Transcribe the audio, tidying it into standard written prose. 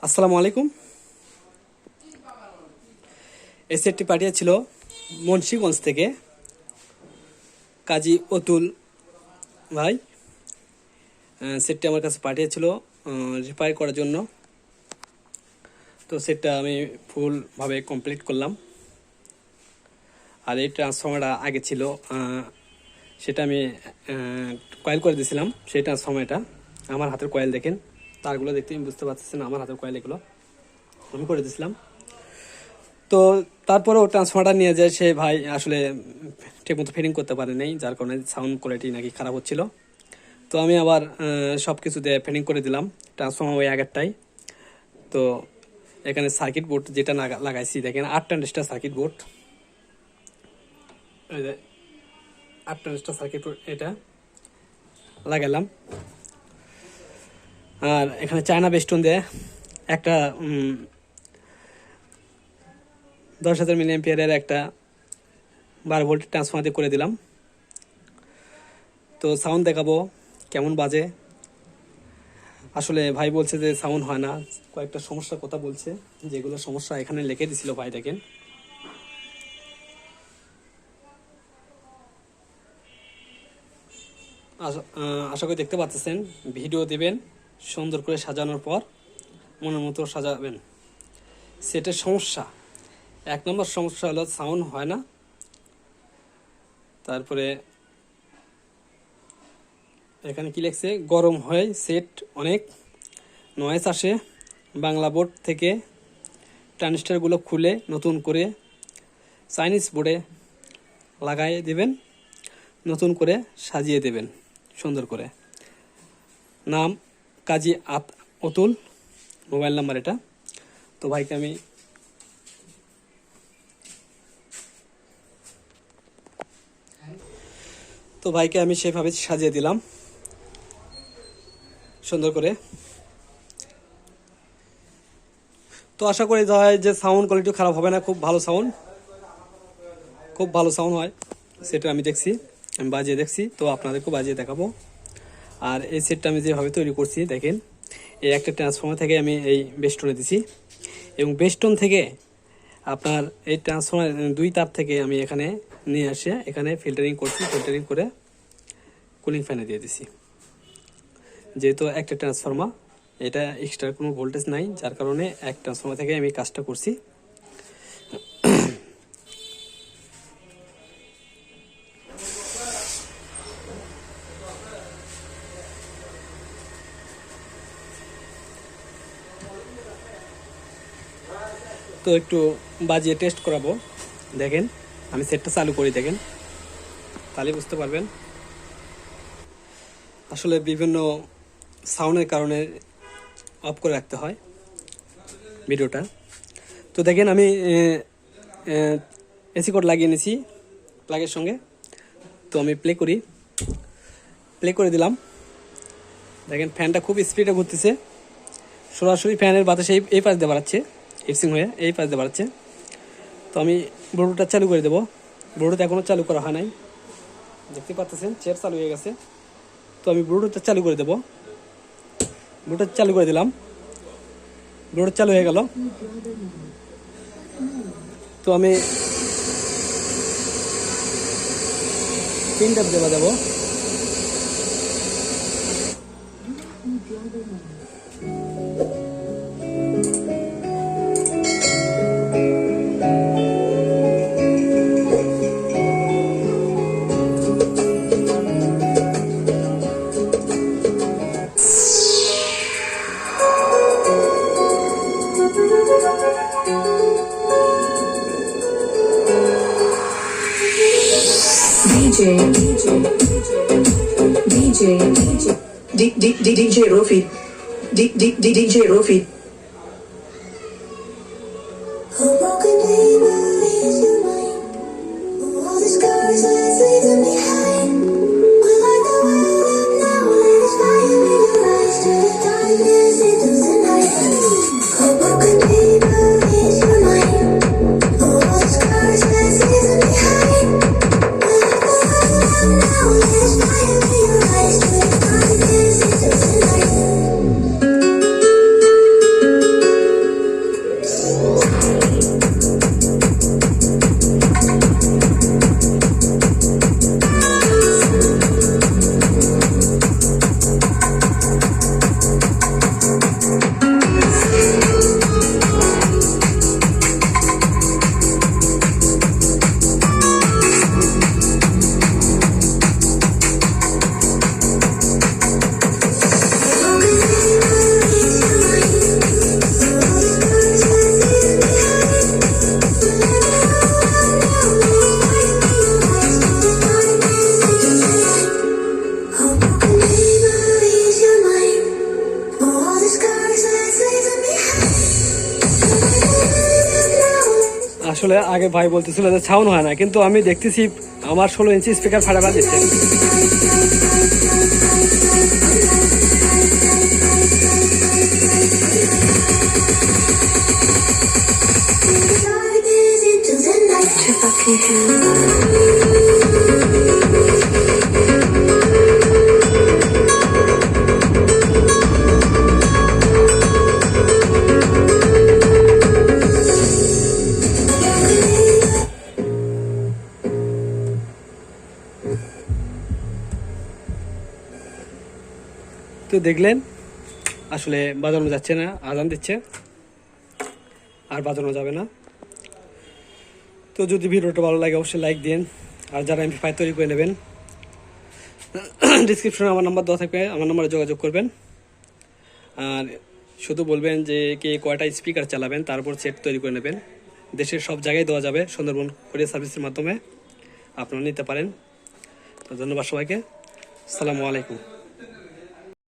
আসসালামু আলাইকুম। এই সেটটি পাঠিয়েছিল মুন্সিগঞ্জ থেকে কাজী অতুল ভাই। সেটটি আমার কাছে পাঠিয়েছিল রিপেয়ার করার জন্য। তো সেটটা আমি ফুলভাবে কমপ্লিট করলাম। আর এই ট্রান্সফর্মারটা আগে ছিল, সেটা আমি কয়েল করে দিয়েছিলাম। সেই ট্রান্সফর্মারটা আমার হাতের কয়েল দেখেন, তারগুলো দেখতে আমি বুঝতে পারতেছি না, আমার হাতের কয়েল এগুলো আমি করে দিয়েছিলাম। তো তারপরেও ট্রান্সফর্মারটা নিয়ে যায় সে ভাই আসলে ঠিকমতো ফিটিং করতে পারে নাই, যার কারণে সাউন্ড কোয়ালিটি নাকি খারাপ হচ্ছিল। তো আমি আবার সব কিছু দিয়ে ফিটিং করে দিলাম ট্রান্সফর্মার ওই আগেরটাই। তো এখানে সার্কিট বোর্ড যেটা লাগাইছি দেখেন 8 transistor circuit board, 8 transistor circuit board এটা লাগালাম। আর এখানে চায়না বেস্টন দিয়ে একটা 10,000 মিলি অ্যাম্পিয়ারের একটা 12 ভোল্ট ট্রান্সফর্মার দিয়ে করে দিলাম। তো সাউন্ড দেখাবো কেমন বাজে। আসলে ভাই বলছে যে সাউন্ড হয় না, কয়েকটা সমস্যার কথা বলছে, যেগুলো সমস্যা এখানে লিখে দিছিল ভাই দেখেন। আশা করি দেখতে পাচ্ছেন। ভিডিও দিবেন, সুন্দর করে সাজানোর পর মনের মতো সাজাবেন। সেটের সমস্যা 1 নম্বর সমস্যা হলো সাউন্ড হয় না। তারপরে এখানে কি লিখছে, গরম হয় সেট, অনেক নয়েজ আসে। বাংলা বোর্ড থেকে ট্রানজিস্টরগুলো খুলে নতুন করে চাইনিজ বোর্ডে লাগাই দেবেন, নতুন করে সাজিয়ে দেবেন সুন্দর করে। নাম কাজী অতুল, মোবাইল নাম্বার এটা। তো ভাইকে আমি সেভাবে সাজিয়ে দিলাম সুন্দর করে। তো আশা করি যে সাউন্ড কোয়ালিটি খারাপ হবে না, খুব ভালো সাউন্ড হয়। সেটা আমি দেখছি, আমি বাজিয়ে দেখছি, তো আপনাদেরকেও বাজিয়ে দেখাবো। আর এই সেটটা আমি যেভাবে তৈরি করছি দেখেন, এই একটা ট্রান্সফর্মার থেকে আমি এই বেস্টনে দিছি, এবং বেস্টন থেকে আপনার এই ট্রান্সফর্মার 2 তার থেকে আমি এখানে নিয়ে আসে এখানে ফিল্টারিং করছি, ফিল্টারিং করে কুলিং ফ্যানে দিয়ে দিছি। যেহেতু একটা ট্রান্সফর্মার, এটা এক্সট্রা কোনো ভোল্টেজ নাই, যার কারণে এক ট্রান্সফর্মার থেকে আমি কাজটা করছি। তো একটু বাজিয়ে টেস্ট করাবো, দেখেন আমি সেটটা চালু করি, দেখেন তাহলে বুঝতে পারবেন। আসলে বিভিন্ন সাউন্ডের কারণে অফ করে রাখতে হয় ভিডিওটা। তো দেখেন আমি এসি কোড লাগিয়ে নিয়েছি প্লাগের সঙ্গে। তো আমি প্লে করে দিলাম। দেখেন ফ্যানটা খুব স্পিডে ঘুরতেছে, সরাসরি ফ্যানের বাতাসে এই পাশ দিয়ে বাড়াচ্ছে, হিটসিং হয়ে এই পাশ দিয়ে বাড়াচ্ছে। তো আমি ব্লুটুথটা চালু করে দেবো। ব্লুটুথ এখনও চালু করা হয় নাই, দেখতে পাচ্ছেন চেয়ার চালু হয়ে গেছে। তো আমি ব্লুটুথটা চালু করে দেবো। ব্লুটুথ চালু করে দিলাম, ব্লুটুথ চালু হয়ে গেল। তো আমি 3 ট্যাপ দেবো। DJ Rofit. DJ Rofit. আসলে আগে ভাই বলতেছিল যে সাউন্ড হয় না, কিন্তু আমি দেখতেছি আমার 16 ইঞ্চি স্পিকার ফাটাফাট দিচ্ছে। তো দেখলেন আসলে বাজানো যাচ্ছে না, আজান দিচ্ছে, আর বাজানো যাবে না। তো যদি ভিডিওটা ভালো লাগে অবশ্যই লাইক দিন, আর যারা amplifier তৈরি করে নেবেন ডিসক্রিপশনে আমার নাম্বার দেওয়া থাকবে, আমার নাম্বারে যোগাযোগ করবেন। আর শুধু বলবেন যে কে কয়টা স্পিকার চালাবেন, তারপর সেট তৈরি করে নেবেন। দেশের সব জায়গায় দেওয়া যাবে, সুন্দরবন কোরিয়ার সার্ভিসের মাধ্যমে আপনারা নিতে পারেন। তো ধন্যবাদ সবাইকে, আসসালামু আলাইকুম।